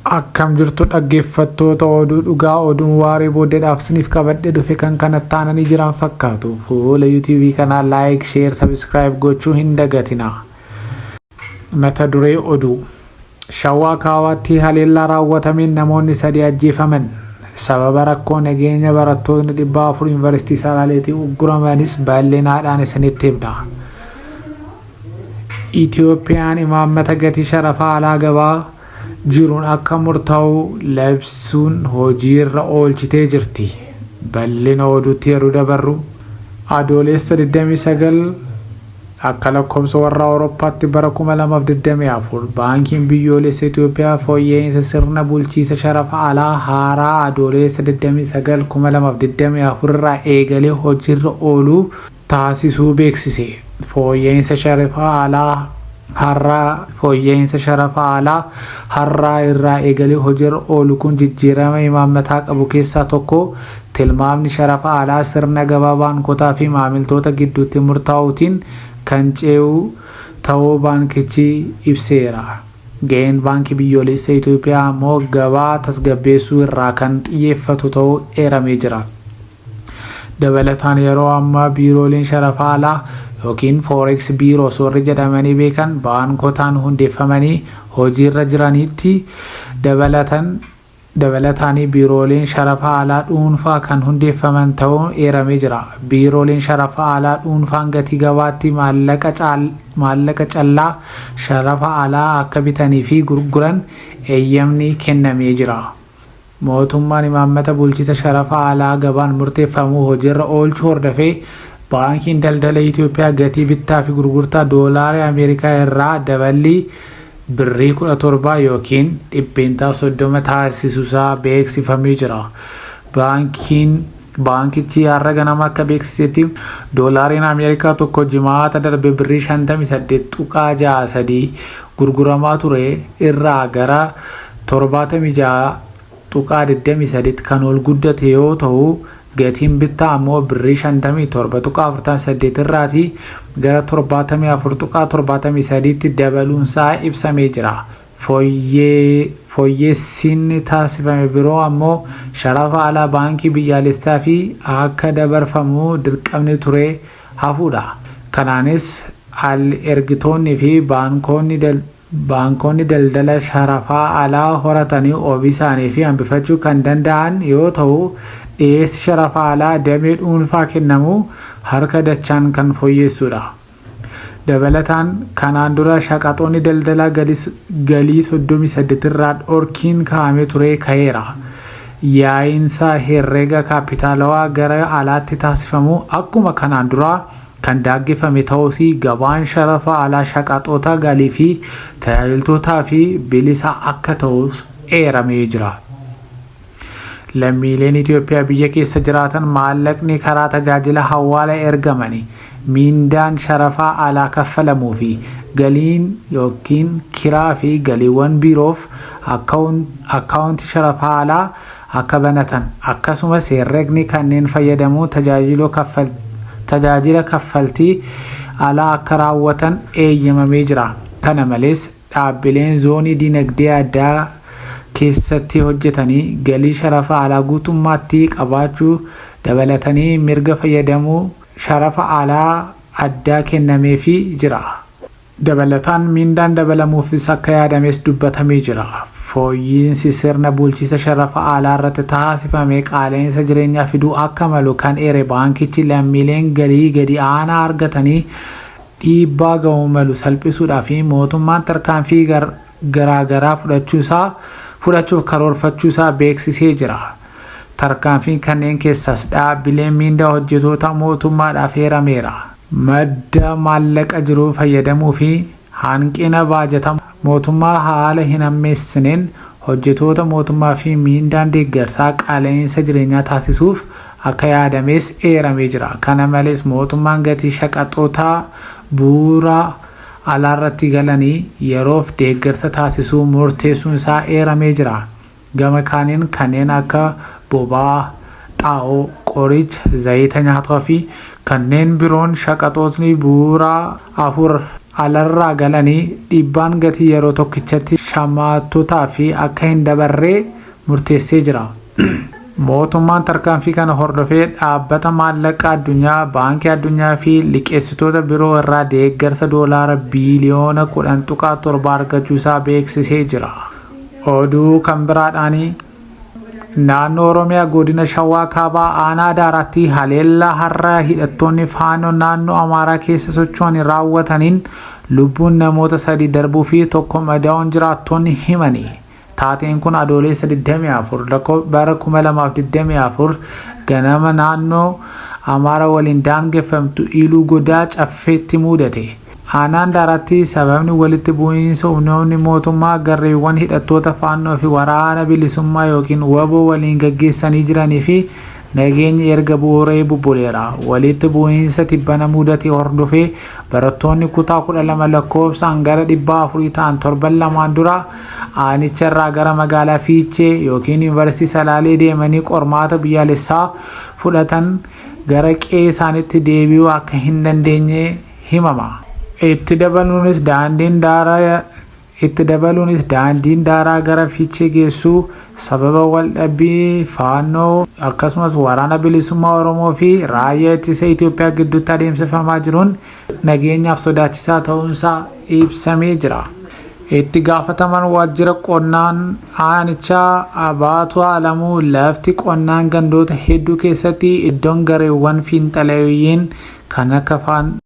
Akkam jirtu dhaggeeffattoota oduu dhugaa oduun waaree booddeedhaaf isiniif qabadhee dhufe kan kanatti aananii jiran fakkaatu. Fuula YouTube kanaa like, share, subscribe gochuu hin dagatina. Mata duree oduu. Shawaa Kawaatti haleellaa raawwatameen namoonni 3 ajjeefaman. Sababa rakkoo nageenya barattoonni 400 Yuunivarsiitii Salaaleetii ugguramanis bal'inaadhaan isinitti himna. Itoophiyaan imaammata gatii sharafa alaa gabaa jiruun akka murtaa'u labsuun hojiirra oolchitee jirti. Bal'ina oduutti yeroo dabarru adoolessa 29 akka lakkoofsa warra Awurooppaatti bara 2024 baankiin biyyoolessa Itoophiyaa fooyya'insa sirna bulchiinsa sharafa alaa haaraa adoolessa 29 2024 irraa eegalee hojiirra ooluu taasisuu beeksise. Fooyya'insa sharafa alaa har'aa irraa eegalee hojiirra oolu kun jijjiirama imaammataa qabu keessaa tokko. Tilmaamni sharafa alaa sirna gabaa baankotaa fi maamiltoota gidduutti murtaa'uutiin kan ce'u ta'uu baankichi ibseera. Ga'een baankii biyyoolessa Itoophiyaa immoo gabaa tasgabbeessuu irraa kan xiyyeeffatu ta'uu eeramee jira. Dabalataan yeroo ammaa biirooleen sharafa alaa yookiin Forex Bureaus warri jedhamanii beekan baankotaan hundeeffamanii hojiirra jiranitti dabalataan biirooleen sharafa alaa dhuunfaa kan hundeeffaman ta'uun eeramee jira. Biirooleen sharafa alaa dhuunfaan gatii gabaatti maallaqa callaa sharafa alaa akka bitanii fi gurguran eeyyamni kennamee jira. Mootummaan imaammata bulchiinsa sharafa alaa gabaan murteeffamuu hojiirra oolchuu hordofee baankiin daldala Itoophiyaa gatii bittaa fi gurgurtaa doolaarii Ameerikaa irraa daballii birrii 17 yookiin 30% taasisuusaa beeksifamee jira. Baankichi har'a ganama akka beeksisetti doolaariin Ameerikaa tokko jimaata darbe birrii 58.63 gurguramaa ture irraa gara 76.23 kan ol guddate yoo ta'u, gatiin bittaa ammoo birrii 57.48 irraati gara 74.73tti dabaluunsaa ibsamee jira. Fooyyessiin taasifame biroo ammoo sharafa alaa baankii biyyaalessaa fi akka dabarfamu dirqamni ture hafuudha. Kanaanis al-ergitoonni fi baankonni daldala sharafa alaa horatanii ofii isaanii fi hambifachuu kan danda'an yoo ta'u, dhiyeessi sharafa alaa damee dhuunfaa kennamu harka dachaan kan fooyyessuudha. Dabalataan kanaan dura shaqaxoonni daldalaa galii 38 irraa dhorkiin kaa'amee ture ka'eera. Yaa'insa herreega kaapitaalawaa gara alaatti taasifamu akkuma kanaan dura kan daangeffame ta'us gabaan sharafa alaa shaqaxoota galii fi tajaajiltootaa fi bilisa akka ta'us eeramee jira. Lammiileen Itoophiyaa biyya keessa jiraatan maallaqni karaa tajaajila hawaalaa ergamanii miindaan sharafa alaa kaffalamuu fi galiin yookiin kiraa fi galiiwwan biroof akkaawuntii sharafa alaa akka banatan akkasumas herreegni kanneen fayyadamuu tajaajila kaffaltii alaa akka raawwatan eeyyamamee jira. Kana malees dhaabbileen zoonii dinagdee addaa keessatti hojjetanii galii sharafa alaa guutummaatti qabaachuu dabalatanii mirga fayyadamuu sharafa alaa addaa kennameefii jira. Dabalataan miindaan dabalamuufis akka yaadames dubbatamee jira. Fooyyinsi sirna bulchiinsa sharafa alaa irratti taasifame qaala'insa jireenyaa fiduu akka malu kan eere baankichi lammiileen galii gadi aanaa argatanii dhiibbaa ga'uu malu salphisuudhaa fi mootummaan tarkaanfii garaagaraa fudhachuuf karoorfachuusaa beeksisee jira. Tarkaanfiin kanneen keessaas dhaabbileen miindaa hojjettoota mootummaadhaaf heerameera. Madda maallaqa jiruu fayyadamuu fi hanqina baajata mootummaa haala hin ammeessineen hojjettoota mootummaa fi miindaan deeggarsaa qaala'insa jireenyaa taasisuuf akka yaadames eeramee jira. Kana malees mootummaan gatii shaqaxootaa bu'uura alaarratti galanii yeroof deeggarsa taasisuu murteessuun isaa eeramee jira. Gama kaaniin kanneen akka boba'aa, xaa'oo, qoricha, zayita nyaataa fi kanneen biroon shaqaxootni bu'uuraa afur alarraa galanii dhiibbaan gatii yeroo tokkichatti shaammattotaa fi akka hin dabarree murteessee jira. Mootummaan tarkaanfii kana hordofee dhaabbata maallaqaa addunyaa, baankii addunyaa fi liqeessitoota biroo irraa deeggarsa doolaara biiliyoona 10.7 argachuusaa beeksisee jira. Oduu kan biraadhaan naannoo Oromiyaa godina Shawaa Kaabaa aanaa Daaraatti haleellaa har'a hidhattoonni faannoo naannoo Amaaraa keessa socho'an raawwataniin lubbuun namoota 3 darbuu fi 1 madaa'uun jiraattonni himani. Taateen kun adoolessa 24 bara 2024 ganama naannoo Amaaraa waliin daangeffamtu Iluu Godaa Caffeetti mudate. Aanaan Daaraatti sababni walitti bu'iinsa humnoonni mootummaa garreewwan hidhattoota faannoo fi waraana bilisummaa yookiin WBO waliin gaggeessanii jiranii fi nageenya erga bu'uuree bubbuleera. Walitti bu'iinsa tibbana mudate hordofee barattoonni kutaa 12 lakkoofsaan gara 400 ta'an torban lamaan dura aanicharraa gara magaalaa Fiichee yookiin Yuunivarsiitii Salaalee deemanii qormaata biyyaalessaa fudhatan gara qe'ee isaaniitti deebi'uu akka hin dandeenye himama. Itti dabaluunis daandiin daaraa gara Fiichee geessu sababa waldhabbii faannoo akkasumas waraana bilisummaa Oromoo fi raayyaa ittisa Itoophiyaa gidduutti adeemsifamaa jiruun nageenyaaf sodaachisaa ta'uunsaa ibsamee jira. Itti gaafatamaan waajjira qonnaan aanichaa Abaatu Alamuu lafti qonnaan gandoota hedduu keessatti iddoon gareewwan fiinxaleeyyiin kan akka